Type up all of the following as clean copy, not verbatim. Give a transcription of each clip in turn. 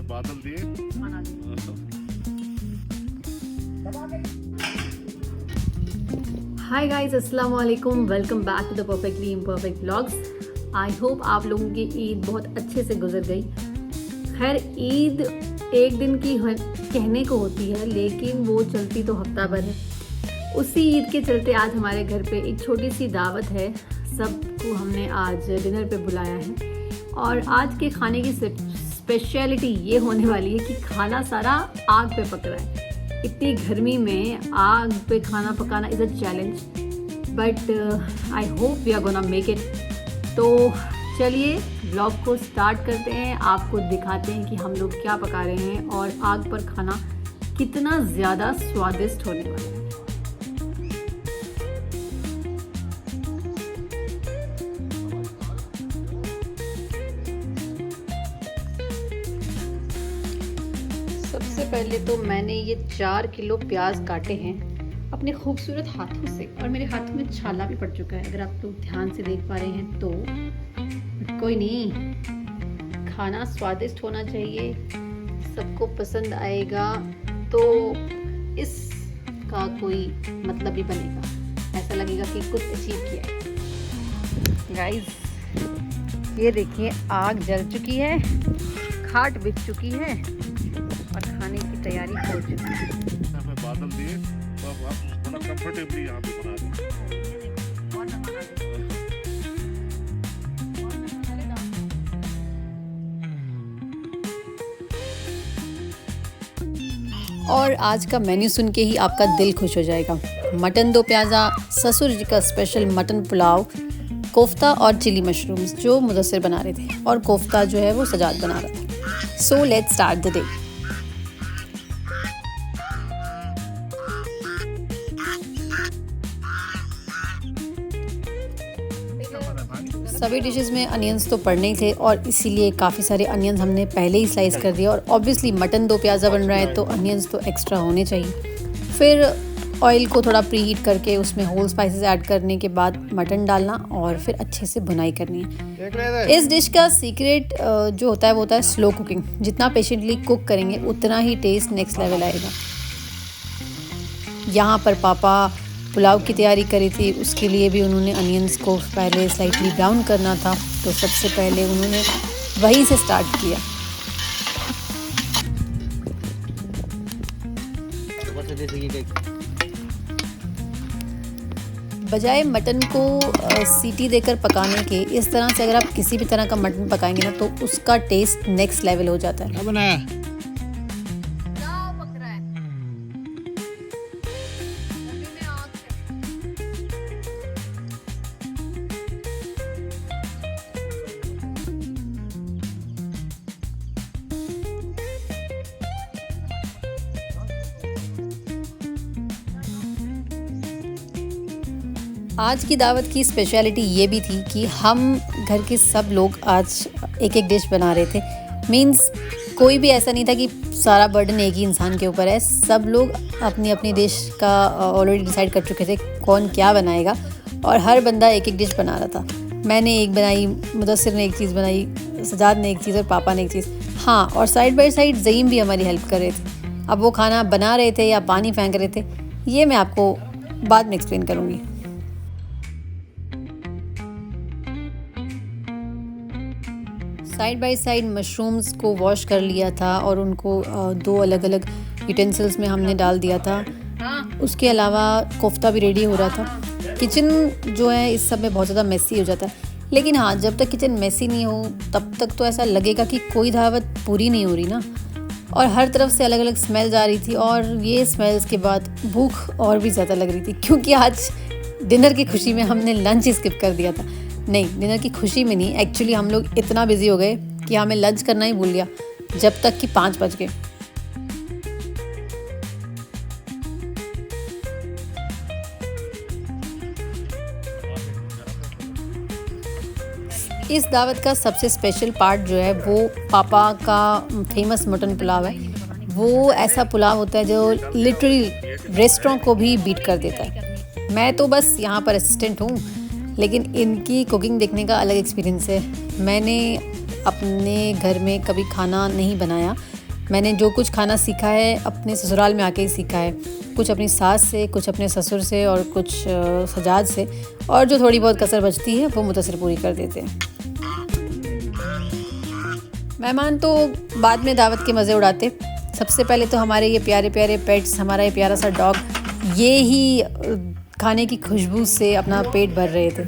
बादल दिए। हाय गाइस, अस्सलाम वालेकुम। Welcome back to the perfectly imperfect vlogs. I hope आप लोगों की ईद बहुत अच्छे से गुजर गई। खैर, ईद एक दिन की कहने को होती है, लेकिन वो चलती तो हफ्ता भर है। उसी ईद के चलते आज हमारे घर पे एक छोटी सी दावत है। सबको हमने आज डिनर पे बुलाया है और आज के खाने की स्पेशलिटी ये होने वाली है कि खाना सारा आग पे पक रहा है। इतनी गर्मी में आग पे खाना पकाना is a challenge, but I hope we are gonna make it. तो चलिए व्लॉग को स्टार्ट करते हैं, आपको दिखाते हैं कि हम लोग क्या पका रहे हैं और आग पर खाना कितना ज़्यादा स्वादिष्ट होने वाला है। सबसे पहले तो मैंने ये 4 किलो प्याज काटे हैं अपने खूबसूरत हाथों से, और मेरे हाथों में छाला भी पड़ चुका है, अगर आप लोग ध्यान से देख पा रहे हैं तो। कोई नहीं, खाना स्वादिष्ट होना चाहिए, सबको पसंद आएगा तो इसका कोई मतलब ही बनेगा, ऐसा लगेगा कि कुछ अचीव किया है। गाइस, ये देखिए आग जल चुकी है, खाट बिछ चुकी है और खाने की तैयारी हो चुकी है। बादल दिए तो अब आप बड़ा कंफर्टेबली यहाँ पे बना रहे और आज का मेन्यू सुन के ही आपका दिल खुश हो जाएगा। मटन दो प्याज़ा, ससुर जी का स्पेशल मटन पुलाव, कोफ्ता और चिली मशरूम्स जो मुदस्सिर बना रहे थे, और कोफ्ता जो है वो सजाद बना रहा था। So let's start the day. सभी डिशेस में अनियंस तो पड़ने ही थे और इसीलिए काफ़ी सारे अनियंस हमने पहले ही स्लाइस कर दिया। और ऑब्वियसली मटन दो प्याज़ा बन रहा है तो अनियंस तो एक्स्ट्रा होने चाहिए। फिर ऑयल को थोड़ा प्री हीट करके उसमें होल स्पाइसेस ऐड करने के बाद मटन डालना और फिर अच्छे से भुनाई करनी है। इस डिश का सीक्रेट जो होता है वो होता है स्लो कुकिंग। जितना पेशेंटली कुक करेंगे उतना ही टेस्ट नेक्स्ट लेवल आएगा। यहाँ पर पापा पुलाव की तैयारी करी थी, उसके लिए भी उन्होंने अनियंस को पहले स्लाइटली ब्राउन करना था, तो सबसे पहले उन्होंने वहीं से स्टार्ट किया। बजाय मटन को सीटी देकर पकाने के, इस तरह से अगर आप किसी भी तरह का मटन पकाएंगे ना तो उसका टेस्ट नेक्स्ट लेवल हो जाता है। आज की दावत की स्पेशलिटी ये भी थी कि हम घर के सब लोग आज एक एक डिश बना रहे थे। मींस कोई भी ऐसा नहीं था कि सारा बर्डन एक ही इंसान के ऊपर है। सब लोग अपनी अपनी डिश का ऑलरेडी डिसाइड कर चुके थे कौन क्या बनाएगा, और हर बंदा एक एक डिश बना रहा था। मैंने एक बनाई, मुदस्सिर ने एक चीज़ बनाई, सजाद ने एक चीज़ और पापा ने एक चीज़। हाँ, और साइड बाय साइड ज़ईम भी हमारी हेल्प कर रहे थे। अब वो खाना बना रहे थे या पानी फेंक रहे थे, ये मैं आपको बाद में एक्सप्लेन करूँगी। साइड बाय साइड मशरूम्स को वॉश कर लिया था और उनको 2 अलग अलग यूटेंसिल्स में हमने डाल दिया था। उसके अलावा कोफ्ता भी रेडी हो रहा था। किचन जो है इस सब में बहुत ज़्यादा मेसी हो जाता है, लेकिन हाँ, जब तक किचन मेसी नहीं हो तब तक तो ऐसा लगेगा कि कोई दावत पूरी नहीं हो रही ना। और हर तरफ से अलग अलग स्मेल्स आ रही थी, और ये स्मेल्स के बाद भूख और भी ज़्यादा लग रही थी, क्योंकि आज डिनर की खुशी में हमने लंच स्किप कर दिया था। नहीं, डिनर की खुशी में नहीं, एक्चुअली हम लोग इतना बिजी हो गए कि हमें लंच करना ही भूल गया, जब तक कि 5 बज गए। इस दावत का सबसे स्पेशल पार्ट जो है वो पापा का फेमस मटन पुलाव है। वो ऐसा पुलाव होता है जो लिटरली रेस्टोरेंट को भी बीट कर देता है। मैं तो बस यहाँ पर असिस्टेंट हूँ, लेकिन इनकी कुकिंग देखने का अलग एक्सपीरियंस है। मैंने अपने घर में कभी खाना नहीं बनाया। मैंने जो कुछ खाना सीखा है अपने ससुराल में आके ही सीखा है, कुछ अपनी सास से, कुछ अपने ससुर से और कुछ सजाद से, और जो थोड़ी बहुत कसर बचती है वो मुदस्सिर पूरी कर देते हैं। मेहमान तो बाद में दावत के मज़े उड़ाते। सबसे पहले तो हमारे ये प्यारे प्यारे पेट्स, हमारा ये प्यारा सा डॉग, ये ही खाने की खुशबू से अपना पेट भर रहे थे।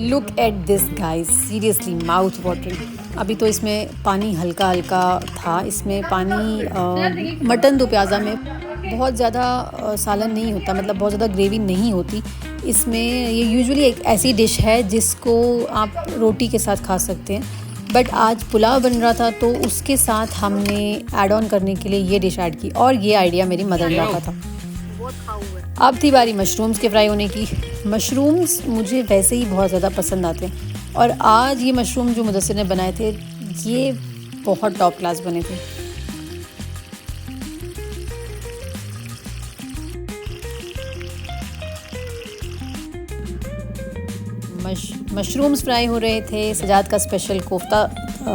Look at this guys, seriously mouth watering. अभी तो इसमें पानी हल्का हल्का था, इसमें पानी मटन दो प्याज़ा में बहुत ज़्यादा सालन नहीं होता, मतलब बहुत ज़्यादा ग्रेवी नहीं होती इसमें। ये यूजुअली एक ऐसी डिश है जिसको आप रोटी के साथ खा सकते हैं, बट आज पुलाव बन रहा था तो उसके साथ हमने ऐड ऑन करने के लिए ये डिश ऐड की, और ये आइडिया मेरी मदर इन लॉ का था। अब थी बारी मशरूम्स के फ्राई होने की। मशरूम्स मुझे वैसे ही बहुत ज़्यादा पसंद आते हैं, और आज ये मशरूम जो मुदस्सिर ने बनाए थे ये बहुत टॉप क्लास बने थे। मशरूम्स फ्राई हो रहे थे, सजाद का स्पेशल कोफ्ता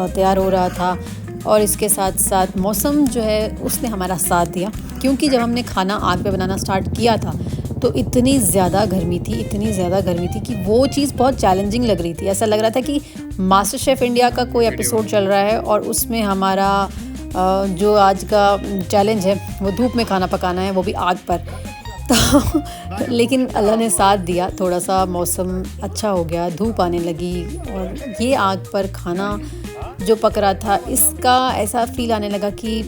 तैयार हो रहा था, और इसके साथ साथ मौसम जो है उसने हमारा साथ दिया, क्योंकि जब हमने खाना आग पे बनाना स्टार्ट किया था तो इतनी ज़्यादा गर्मी थी कि वो चीज़ बहुत चैलेंजिंग लग रही थी। ऐसा लग रहा था कि मास्टर शेफ़ इंडिया का कोई एपिसोड चल रहा है और उसमें हमारा जो आज का चैलेंज है वो धूप में खाना पकाना है, वो भी आग पर। तो लेकिन अल्लाह ने साथ दिया, थोड़ा सा मौसम अच्छा हो गया, धूप आने लगी, और ये आग पर खाना जो पक रहा था इसका ऐसा फील आने लगा कि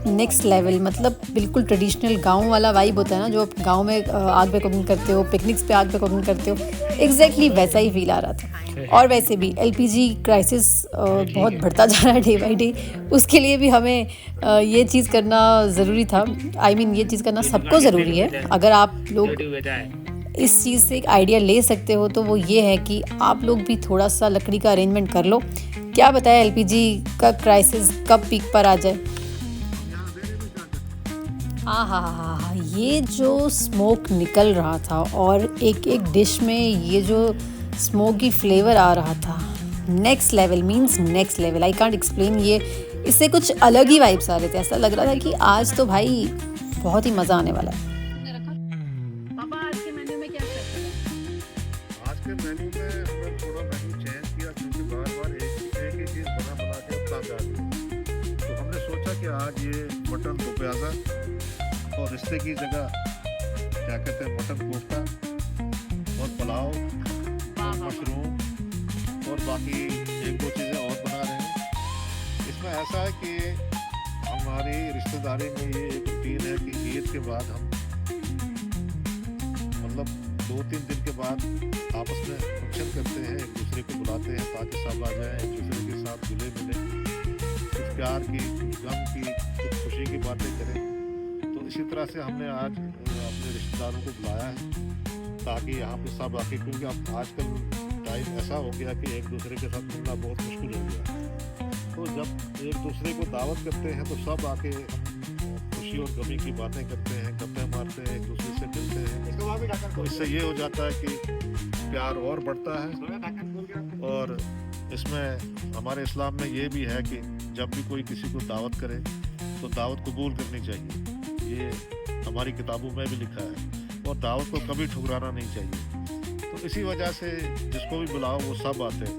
नेक्स्ट लेवल, मतलब बिल्कुल ट्रेडिशनल गांव वाला वाइब होता है ना, जो गांव में आग पे कुकिंग करते हो, पिकनिक्स पे आग पे कुकिंग करते हो, एग्जैक्टली वैसा ही फील आ रहा था। और वैसे भी एलपीजी क्राइसिस बहुत बढ़ता जा रहा है डे बाई डे, उसके लिए भी हमें ये चीज़ करना ज़रूरी था। I mean, ये चीज़ करना सबको ज़रूरी है। अगर आप लोग इस चीज़ से एक आइडिया ले सकते हो तो वो ये है कि आप लोग भी थोड़ा सा लकड़ी का अरेंजमेंट कर लो। क्या बताया एलपीजी का क्राइसिस कब पीक पर आ जाए। हाँ, ये जो स्मोक निकल रहा था और एक एक डिश में ये जो स्मोकी फ्लेवर आ रहा था, next level means next level, I can't explain. ये इससे कुछ अलग ही वाइब्स आ रहे थे, ऐसा लग रहा था कि आज तो भाई बहुत ही मज़ा आने वाला है। पापा आज के मेन्यू में क्या है? आज के मेन्यू में हमने थोड़ा मेन्यू चेंज किया, क्योंकि बार-बार एक ही चीज़ बना के तंग आ गई। तो हमने सोचा कि आज ये मटन दो प्याज़ा और रिश्ते की जगह क्या कहते हैं मटन कोफ्ता और पुलाव और मशरूम और बाकी एक दो चीज़ें और बना रहे हैं। इसमें ऐसा है कि हमारी रिश्तेदारी में ये एक रूटीन है कि ईद के बाद हम मतलब 2-3 दिन के बाद आपस में फंक्शन करते हैं, एक दूसरे को बुलाते हैं ताकि सब आ जाएं, एक दूसरे के साथ मिले कुछ प्यार की, कुछ गम की, कुछ खुशी की बातें करें। तो इसी तरह से हमने आज अपने रिश्तेदारों को बुलाया है ताकि यहाँ पे सब आके, क्योंकि अब आजकल टाइम ऐसा हो गया कि एक दूसरे के साथ मिलना बहुत मुश्किल हो गया है। तो जब एक दूसरे को दावत करते हैं तो सब आके खुशी और गमी की बातें करते हैं, गप्पे मारते हैं, एक दूसरे से मिलते हैं। तो इससे ये हो जाता है कि प्यार और बढ़ता है। और इसमें हमारे इस्लाम में ये भी है कि जब भी कोई किसी को दावत करे तो दावत कबूल करनी चाहिए, ये हमारी किताबों में भी लिखा है, और दावत को कभी ठुकराना नहीं चाहिए। तो इसी वजह से जिसको भी बुलाओ वो सब आते हैं।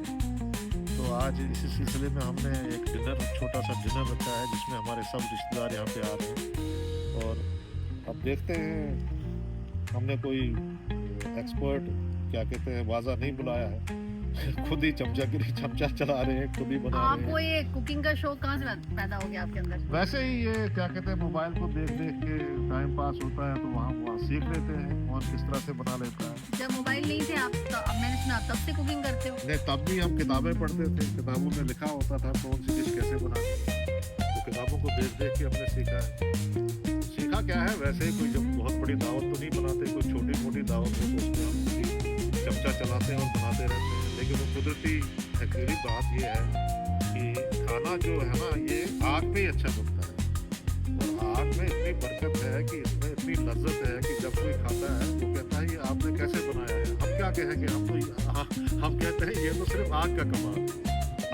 तो आज इसी सिलसिले में हमने एक डिनर, छोटा सा डिनर रखा है जिसमें हमारे सब रिश्तेदार यहाँ पे आ रहे हैं। और अब देखते हैं, हमने कोई एक्सपर्ट क्या कहते हैं वाजा नहीं बुलाया है, खुद ही चमचा चला रहे हैं, खुद ही बना रहे हैं। आपको ये कुकिंग का शौक कहाँ से पैदा हो गया आपके अंदर? वैसे ही ये क्या कहते हैं मोबाइल को देख के टाइम पास होता है तो वहाँ सीख लेते हैं कौन किस तरह से बना लेता है। जब मोबाइल नहीं थे आप, अब मैंने सुना तब से कुकिंग करते हो? नहीं, तब भी हम किताबें पढ़ते थे, किताबों में लिखा होता था कौन सी डिश कैसे बनानी है, तो किताबों को देख के हमने सीखा है। सीखा क्या है, वैसे ही कोई जब बहुत बड़ी दावत तो नहीं बनाते, कोई छोटी मोटी दावत हो तो उसमें हम चमचा चलाते हैं और बनाते रहते हैं। लेकिन वो कुदरती एक्चुअली बात ये है कि खाना जो है ना ये आग पे ही अच्छा बनता है, और आग में इतनी बरकत है कि इसमें इतनी लज्जत है कि जब कोई खाता है वो कहता है ये आपने कैसे बनाया है। हम क्या कहेंगे, हम कहते हैं ये तो सिर्फ आग का कमाल।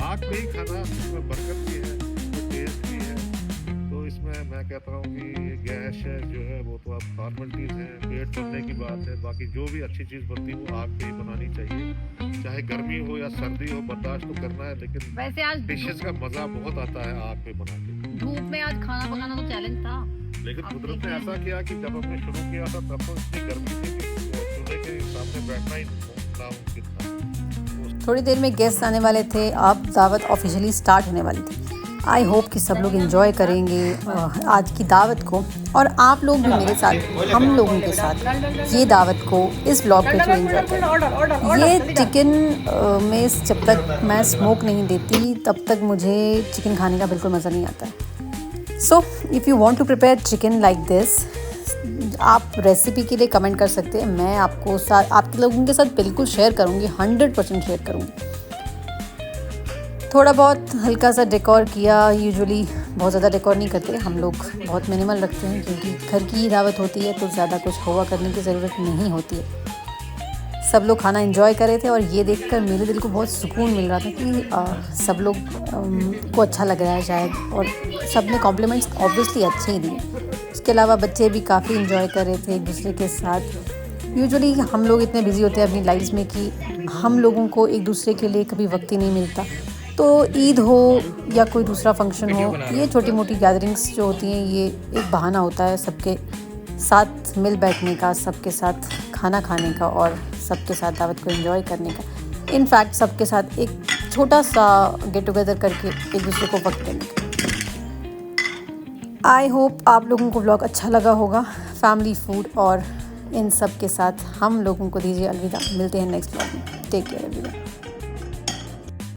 आग में ही खाना, इसमें बरकत भी है, टेस्ट भी है। तो इसमें मैं कहता हूँ कि ये गैस है जो है वो तो अब फॉर्मेलिटीज़ हैं, पेट भरने की बात है। बाकी जो भी अच्छी चीज़ बनती है वो आग पे ही बनानी चाहिए। चाहे गर्मी हो या सर्दी हो, बर्दाश्त तो करना है, लेकिन वैसे आज डिशेस का मज़ा बहुत आता है आग पे बना के। धूप में आज खाना पकाना तो चैलेंज था। लेकिन आप कुदरत ने देखें। ऐसा किया कि जब हमने शुरू किया था तब तो इतनी गर्मी थी कि चूल्हे के सामने बैठना ही नामुमकिन था। थोड़ी देर में गेस्ट आने वाले थे, अब दावत ऑफिशियली स्टार्ट होने वाली थी। आई होप कि सब लोग एंजॉय करेंगे आज की दावत को, और आप लोग भी मेरे साथ, हम लोगों के साथ ये दावत को, इस ब्लॉग के थ्रू एंजॉय करें। ये चिकन में जब तक मैं स्मोक नहीं देती तब तक मुझे चिकन खाने का बिल्कुल मज़ा नहीं आता है। So if you want to prepare chicken like this, आप रेसिपी के लिए कमेंट कर सकते हैं। मैं आपको आपके लोगों के साथ बिल्कुल शेयर करूँगी, 100% शेयर करूँगी। थोड़ा बहुत हल्का सा डेकोर किया, यूजुअली बहुत ज़्यादा डेकोर नहीं करते हम लोग, बहुत मिनिमल रखते हैं क्योंकि घर की दावत होती है तो ज़्यादा कुछ हुआ करने की ज़रूरत नहीं होती है। सब लोग खाना एंजॉय कर रहे थे और ये देखकर मेरे दिल को बहुत सुकून मिल रहा था कि सब लोग को अच्छा लग रहा है शायद, और सब ने कॉम्प्लीमेंट्स ऑब्वियसली अच्छे ही दिए। उसके अलावा बच्चे भी काफ़ी एंजॉय कर रहे थे एक दूसरे के साथ। यूजुअली हम लोग इतने बिजी होते हैं अपनी लाइफ में कि हम लोगों को एक दूसरे के लिए कभी वक्त ही नहीं मिलता। तो ईद हो या कोई दूसरा फंक्शन हो, ये छोटी मोटी गैदरिंग्स जो होती हैं ये एक बहाना होता है सबके साथ मिल बैठने का, सबके साथ खाना खाने का और सबके साथ दावत को एंजॉय करने का। इनफैक्ट सबके साथ एक छोटा सा गेट टुगेदर करके एक दूसरे को वक्त देने का। आई होप आप लोगों को व्लॉग अच्छा लगा होगा। फैमिली फूड और इन सब के साथ हम लोगों को दीजिए अलविदा। मिलते हैं नेक्स्ट व्लॉग में। Take care everyone.